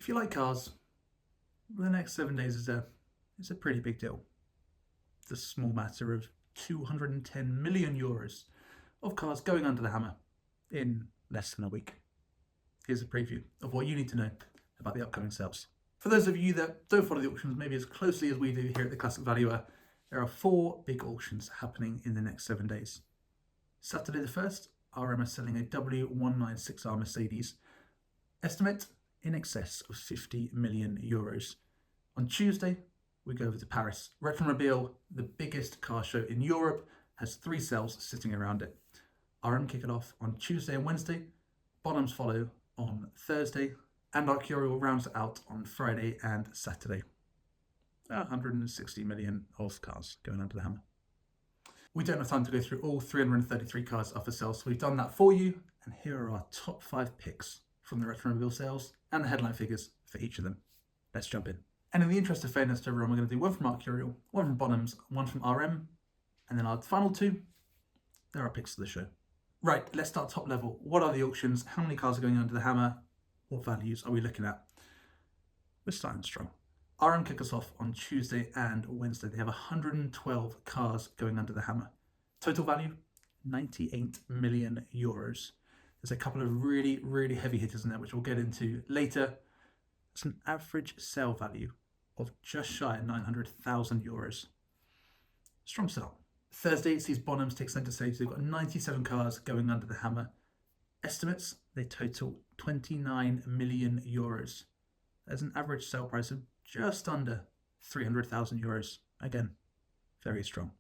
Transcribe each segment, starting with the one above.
If you like cars, the next 7 days is a pretty big deal. It's a small matter of 210 million euros of cars going under the hammer in less than a week. Here's a preview of what you need to know about the upcoming sales. For those of you that don't follow the auctions maybe as closely as we do here at the Classic Valuer, there are 4 big auctions happening in the next 7 days. Saturday the 1st, RM is selling a W196R Mercedes, estimate in excess of 50 million euros. On Tuesday, we go over to Paris. Retromobile, the biggest car show in Europe, has 3 sales sitting around it. RM kick it off on Tuesday and Wednesday, Bonhams follow on Thursday, and Arcurial rounds it out on Friday and Saturday. 160 million of cars going under the hammer. We don't have time to go through all 333 cars up for sale, so we've done that for you, and here are our top 5 picks from the Retromobile sales and the headline figures for each of them. Let's jump in. And in the interest of fairness to everyone, we're going to do one from Arcurial, one from Bonhams, one from RM, and then our final 2, there are picks of the show. Right, let's start top level. What are the auctions? How many cars are going under the hammer? What values are we looking at? We're starting strong. RM kick us off on Tuesday and Wednesday. They have 112 cars going under the hammer. Total value, 98 million euros. There's a couple of really, really heavy hitters in there, which we'll get into later. It's an average sale value of just shy of 900,000 euros. Strong sell. Thursday sees Bonhams take centre stage. They've got 97 cars going under the hammer. Estimates, they total 29 million euros. There's an average sale price of just under 300,000 euros. Again, very strong.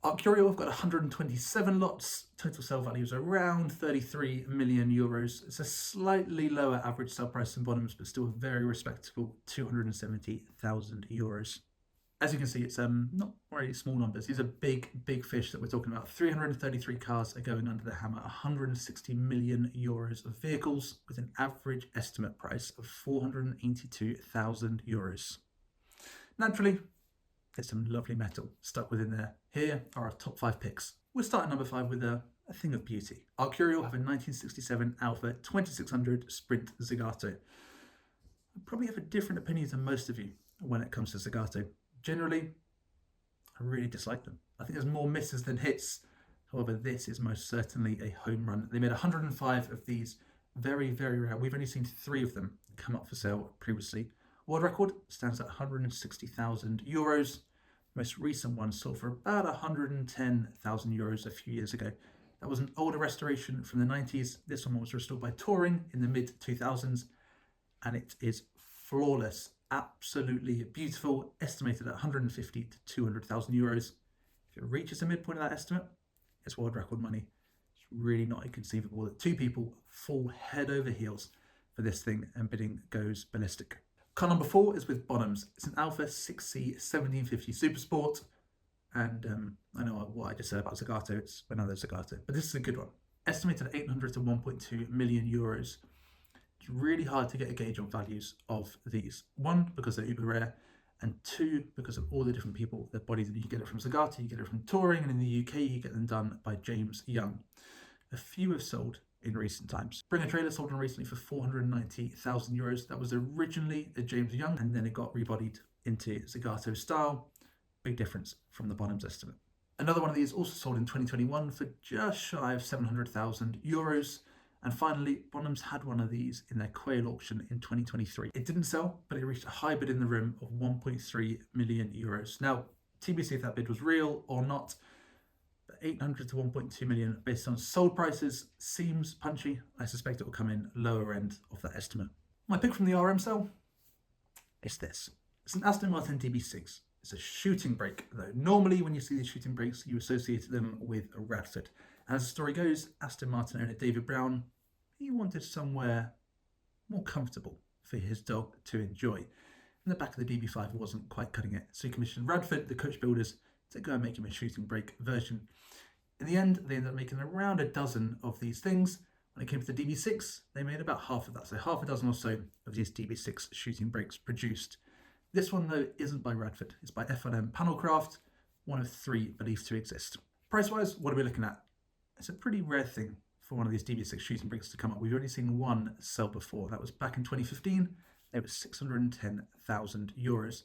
Arcurial have got 127 lots. Total sale value is around 33 million euros. It's a slightly lower average sale price than Bonhams, but still a very respectable 270,000 euros. As you can see, it's not really small numbers. These are big, big fish that we're talking about. 333 cars are going under the hammer. 160 million euros of vehicles with an average estimate price of 482,000 euros. Naturally, there's some lovely metal stuck within there. Here are our top 5 picks. We'll start at number 5 with a thing of beauty. Arcurial have a 1967 Alfa 2600 Sprint Zagato. I probably have a different opinion than most of you when it comes to Zagato. Generally, I really dislike them. I think there's more misses than hits. However, this is most certainly a home run. They made 105 of these. Very, very rare. We've only seen 3 of them come up for sale previously. World record stands at 160,000 euros. Most recent one sold for about 110,000 euros a few years ago. That was an older restoration from the 90s. This one was restored by Touring in the mid-2000s, and it is flawless. Absolutely beautiful, estimated at 150 to 200,000 euros. If it reaches the midpoint of that estimate, it's world record money. It's really not inconceivable that 2 people fall head over heels for this thing, and bidding goes ballistic. Car number 4 is with Bonhams. It's an Alfa 6C 1750 Supersport, and I know what I just said about Zagato, it's another Zagato, but this is a good one. Estimated at 800 to 1.2 million euros. It's really hard to get a gauge on values of these. 1, because they're uber rare, and 2, because of all the different people that bodied them. You get it from Zagato, you get it from Touring, and in the UK you get them done by James Young. A few have sold in recent times. Bring a Trailer sold on recently for 490,000 euros. That was originally a James Young, and then it got rebodied into Zagato style. Big difference from the Bonhams estimate. Another one of these also sold in 2021 for just shy of 700,000 euros. And finally, Bonhams had one of these in their Quail auction in 2023. It didn't sell, but it reached a high bid in the room of 1.3 million euros. Now, TBC if that bid was real or not, but 800 to 1.2 million based on sold prices seems punchy. I suspect it will come in lower end of that estimate. My pick from the RM sale is this. It's an Aston Martin DB6. It's a shooting brake, though. Normally, when you see these shooting brakes, you associate them with a Radford. And as the story goes, Aston Martin owner David Brown, he wanted somewhere more comfortable for his dog to enjoy. And the back of the DB5 wasn't quite cutting it, so he commissioned Radford, the coach builders, to go and make him a shooting brake version. In the end, they ended up making around a dozen of these things. When it came to the DB6, they made about half of that, so half a dozen or so of these DB6 shooting brakes produced. This one, though, isn't by Radford. It's by F1M Panelcraft, one of 3 believed to exist. Price-wise, what are we looking at? It's a pretty rare thing for one of these DB6 shooting brakes to come up. We've already seen one sell before. That was back in 2015, It was €610,000.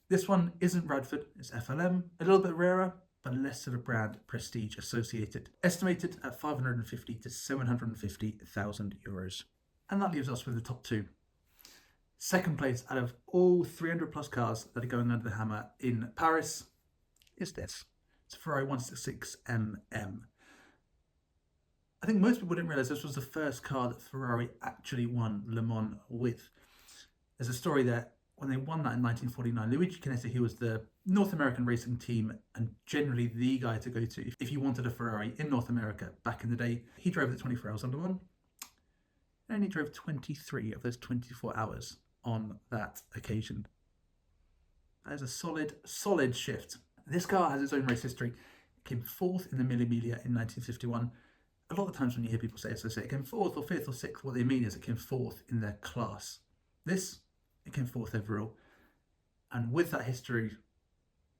This one isn't Radford, it's FLM, a little bit rarer, but less of a brand prestige associated. Estimated at €550,000 to €750,000. And that leaves us with the top two. Second place out of all 300 plus cars that are going under the hammer in Paris is this. It's a Ferrari 166MM. I think most people didn't realise this was the first car that Ferrari actually won Le Mans with. There's a story that when they won that in 1949, Luigi Chinetti, who was the North American racing team and generally the guy to go to if you wanted a Ferrari in North America back in the day, he drove the 24 hours on Le Mans and he drove 23 of those 24 hours on that occasion. That is a solid shift. This car has its own race history. It came fourth in the Mille Miglia in 1951. A lot of times when you hear people say it came fourth or fifth or sixth, what they mean is it came fourth in their class. This, it came fourth overall. And with that history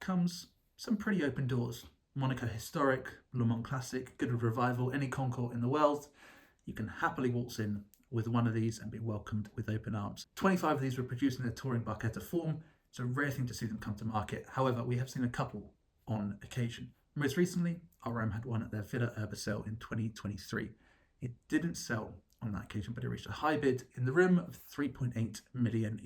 comes some pretty open doors. Monaco Historic, Le Mans Classic, Goodwood Revival, any concours in the world. You can happily waltz in with one of these and be welcomed with open arms. 25 of these were produced in their touring Barchetta form. It's a rare thing to see them come to market. However, we have seen a couple on occasion. Most recently, RM had one at their Villa Urbicelle in 2023. It didn't sell on that occasion, but it reached a high bid in the room of €3.8 million.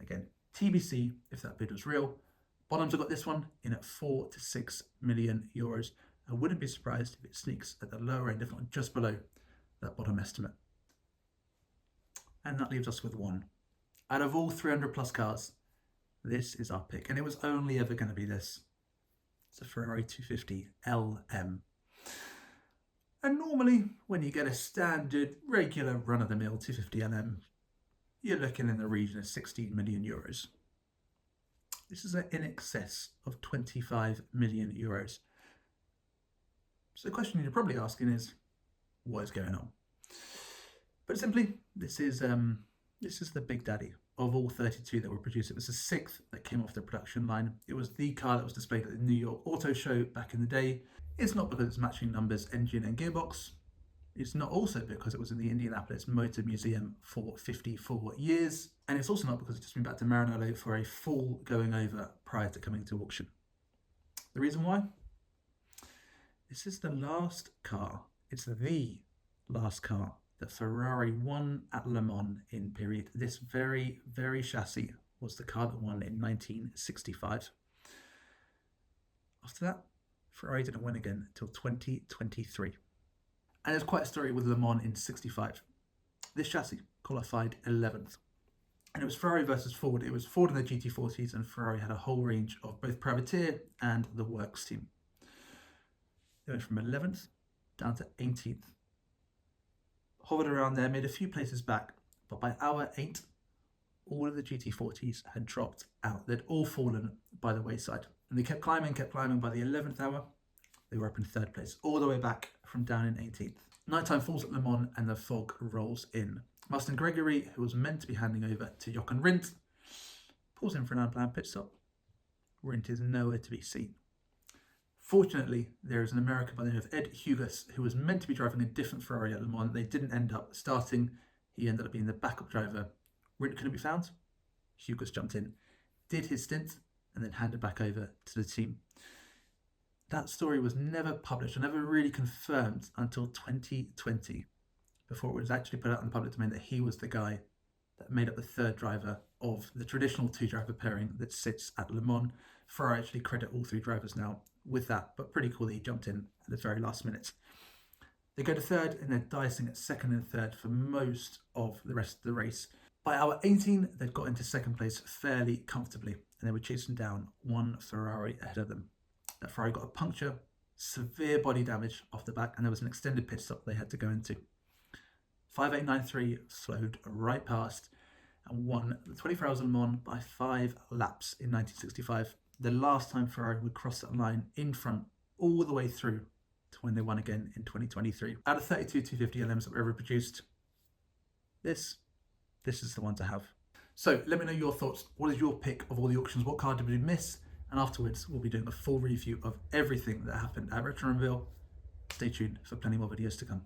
Again, TBC if that bid was real. Bottoms have got this one in at €4 to €6 million. I wouldn't be surprised if it sneaks at the lower end, if not just below that bottom estimate. And that leaves us with one. Out of all 300 plus cars, this is our pick, and it was only ever going to be this. It's a Ferrari 250 LM. And normally, when you get a standard, regular run-of-the-mill 250 LM, you're looking in the region of €16 million. This is in excess of €25 million. So the question you're probably asking is, what is going on? But simply, this is the big daddy of all 32 that were produced. It was the sixth that came off the production line. It was the car that was displayed at the New York Auto Show back in the day. It's not because it's matching numbers, engine and gearbox. It's not also because it was in the Indianapolis Motor Museum for 54 years. And it's also not because it's just been back to Maranello for a full going over prior to coming to auction. The reason why? This is the last car. It's the last car that Ferrari won at Le Mans in period. This very, very chassis was the car that won in 1965. After that, Ferrari didn't win again until 2023. And there's quite a story with Le Mans in 65. This chassis qualified 11th. And it was Ferrari versus Ford. It was Ford in the GT40s and Ferrari had a whole range of both privateer and the works team. They went from 11th down to 18th. Hovered around there, made a few places back, but by hour 8, all of the GT40s had dropped out. They'd all fallen by the wayside. And they kept climbing. By the 11th hour, they were up in 3rd place, all the way back from down in 18th. Nighttime falls at Le Mans and the fog rolls in. Martin Gregory, who was meant to be handing over to Jochen Rindt, pulls in for an unplanned pit stop. Rindt is nowhere to be seen. Fortunately, there is an American by the name of Ed Hugas who was meant to be driving a different Ferrari at Le Mans. They didn't end up starting. He ended up being the backup driver. Rindt couldn't be found. Hugas jumped in, did his stint, and then handed back over to the team. That story was never published or never really confirmed until 2020, before it was actually put out in the public domain that he was the guy that made up the third driver of the traditional two-driver pairing that sits at Le Mans. Ferrari actually credit all three drivers now with that, but pretty cool that he jumped in at the very last minute. They go to third and they're dicing at second and third for most of the rest of the race. By hour 18, they'd got into second place fairly comfortably and they were chasing down one Ferrari ahead of them. That Ferrari got a puncture, severe body damage off the back, and there was an extended pit stop they had to go into. 5893 slowed right past and won the 24 Hours of Le Mans by 5 laps in 1965. The last time Ferrari would cross that line in front all the way through to when they won again in 2023. Out of 32 250 LMs that were ever produced, this is the one to have. So let me know your thoughts. What is your pick of all the auctions? What car did we miss? And afterwards, we'll be doing a full review of everything that happened at Retro Reveal. Stay tuned for plenty more videos to come.